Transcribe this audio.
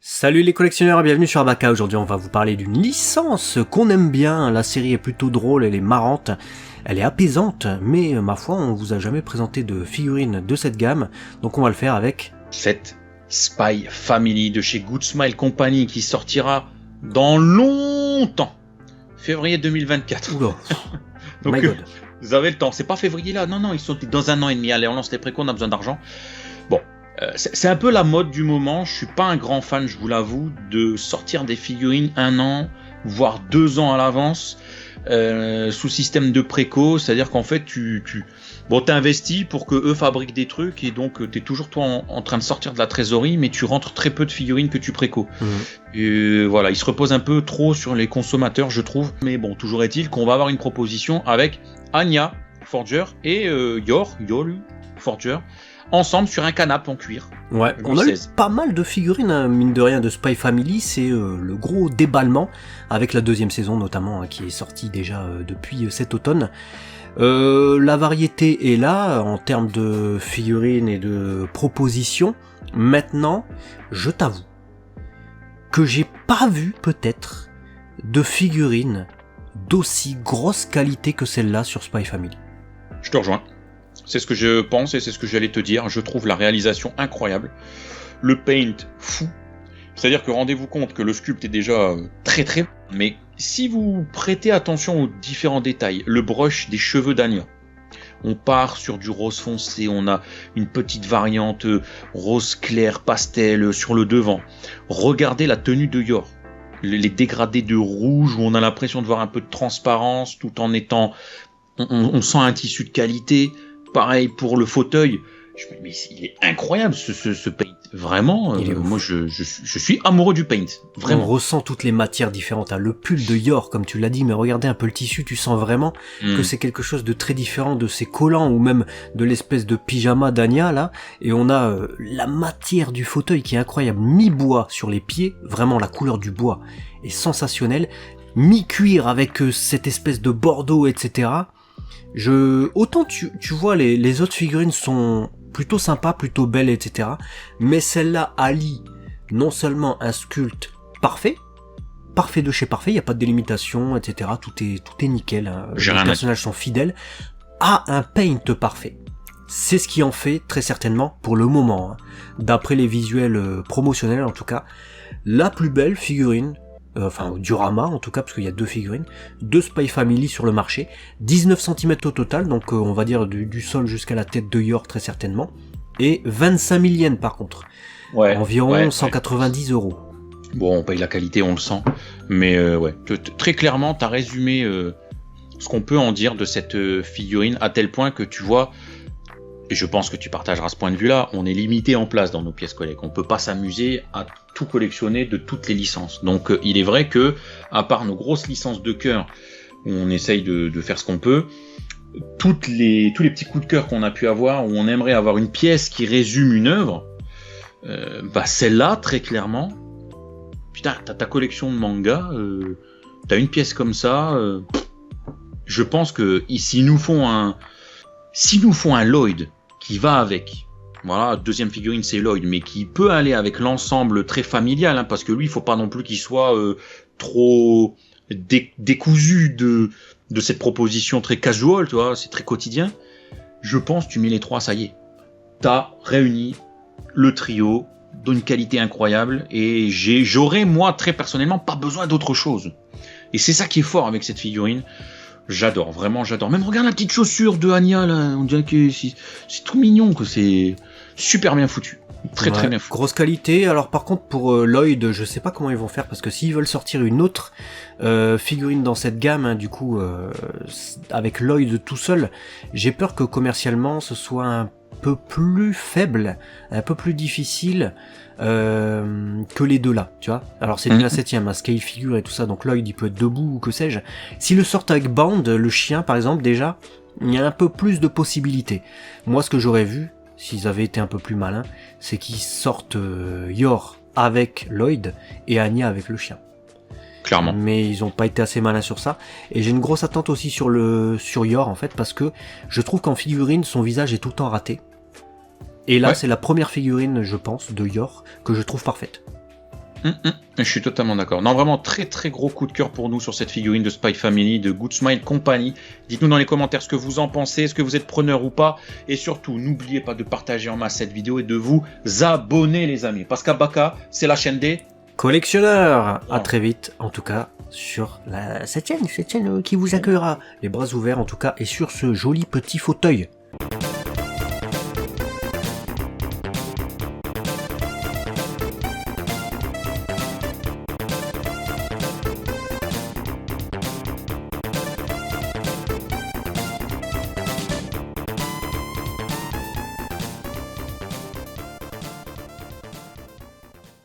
Salut les collectionneurs et bienvenue sur Abaka. Aujourd'hui on va vous parler d'une licence qu'on aime bien. La série est plutôt drôle, elle est marrante, elle est apaisante, mais ma foi on vous a jamais présenté de figurines de cette gamme, donc on va le faire avec cette Spy Family de chez Good Smile Company qui sortira dans longtemps, février 2024. Oula. Donc My God. Vous avez le temps, c'est pas février là, non, ils sont dans un an et demi, allez on lance les précos, on a besoin d'argent. Bon, c'est un peu la mode du moment, je suis pas un grand fan, je vous l'avoue, de sortir des figurines 1 an, voire 2 ans à l'avance, sous système de préco, c'est-à-dire qu'en fait tu t'investis pour que eux fabriquent des trucs et donc t'es toujours toi en train de sortir de la trésorerie, mais tu rentres très peu de figurines que tu préco. Et voilà, ils se reposent un peu trop sur les consommateurs, je trouve, mais bon, toujours est-il qu'on va avoir une proposition avec Anya Forger et Yor Forger, ensemble sur un canapé en cuir. Ouais, on a eu pas mal de figurines, hein, mine de rien, de Spy Family, c'est le gros déballement, avec la 2e saison notamment, hein, qui est sortie déjà depuis cet automne. La variété est là, en termes de figurines et de propositions. Maintenant, je t'avoue que j'ai pas vu, peut-être, de figurines d'aussi grosse qualité que celle-là sur Spy Family. Je te rejoins. C'est ce que je pense et c'est ce que j'allais te dire. Je trouve la réalisation incroyable. Le paint fou. C'est-à-dire que rendez-vous compte que le sculpte est déjà très très... Mais si vous prêtez attention aux différents détails, le brush des cheveux d'Anya. On part sur du rose foncé, on a une petite variante rose clair, pastel sur le devant. Regardez la tenue de Yor. Les dégradés de rouge où on a l'impression de voir un peu de transparence tout en étant... On sent un tissu de qualité. Pareil pour le fauteuil. Mais il est incroyable ce paint. Vraiment, moi je suis amoureux du paint. Vraiment. On ressent toutes les matières différentes. Hein. Le pull de Yor, comme tu l'as dit, mais regardez un peu le tissu, tu sens vraiment que c'est quelque chose de très différent de ces collants ou même de l'espèce de pyjama d'Anya là. Et on a la matière du fauteuil qui est incroyable. Mi-bois sur les pieds, vraiment la couleur du bois est sensationnelle. Mi-cuir avec cette espèce de bordeaux, etc. Autant tu vois les autres figurines sont plutôt sympas, plutôt belles, etc. Mais celle-là allie non seulement un sculpte parfait de chez parfait, il n'y a pas de délimitation, etc. Tout est nickel, hein. Les personnages sont fidèles, à un paint parfait. C'est ce qui en fait très certainement, pour le moment, hein, d'après les visuels promotionnels en tout cas, la plus belle figurine, enfin Diorama en tout cas, parce qu'il y a 2 figurines, de Spy Family sur le marché, 19 cm au total, donc on va dire du sol jusqu'à la tête de Yor très certainement, et 25 000 yens par contre, environ 190 €. Bon, on paye la qualité, on le sent, mais très clairement, t'as résumé ce qu'on peut en dire de cette figurine, à tel point que tu vois, et je pense que tu partageras ce point de vue-là, on est limité en place dans nos pièces collègues. On peut pas s'amuser à tout collectionner de toutes les licences. Donc il est vrai que, à part nos grosses licences de cœur, où on essaye de faire ce qu'on peut, tous les petits coups de cœur qu'on a pu avoir, où on aimerait avoir une pièce qui résume une œuvre, celle-là, très clairement, putain, t'as ta collection de mangas, t'as une pièce comme ça, je pense que s'ils nous font un Lloyd qui va avec, voilà, 2e figurine c'est Lloyd, mais qui peut aller avec l'ensemble très familial, hein, parce que lui il faut pas non plus qu'il soit trop décousu de cette proposition très casual, tu vois, c'est très quotidien. Je pense tu mets les 3, ça y est, t'as réuni le trio d'une qualité incroyable, et j'aurais moi très personnellement pas besoin d'autre chose, et c'est ça qui est fort avec cette figurine. J'adore, vraiment j'adore. Même regarde la petite chaussure de Anya là, on dirait que c'est tout mignon, que c'est super bien foutu. Très bien foutu. Grosse qualité. Alors par contre pour Lloyd, je sais pas comment ils vont faire, parce que s'ils veulent sortir une autre figurine dans cette gamme, hein, du coup avec Lloyd tout seul, j'ai peur que commercialement ce soit un peu plus faible, un peu plus difficile que les deux là, tu vois. Alors c'est la 7ème, hein, scale figure et tout ça, donc Lloyd il peut être debout ou que sais-je. S'ils le sortent avec Band, le chien par exemple, déjà, il y a un peu plus de possibilités. Moi ce que j'aurais vu, s'ils avaient été un peu plus malins, c'est qu'ils sortent Yor avec Lloyd et Anya avec le chien. Clairement. Mais ils ont pas été assez malins sur ça. Et j'ai une grosse attente aussi sur Yor en fait, parce que je trouve qu'en figurine son visage est tout le temps raté. Et là, c'est la première figurine, je pense, de Yor que je trouve parfaite. Je suis totalement d'accord. Non, vraiment très très gros coup de cœur pour nous sur cette figurine de Spy Family, de Good Smile Company. Dites-nous dans les commentaires ce que vous en pensez, est-ce que vous êtes preneur ou pas. Et surtout, n'oubliez pas de partager en masse cette vidéo et de vous abonner les amis. Parce qu'Abaka, c'est la chaîne des collectionneurs. À très vite, en tout cas, sur cette chaîne qui vous accueillera les bras ouverts en tout cas, et sur ce joli petit fauteuil.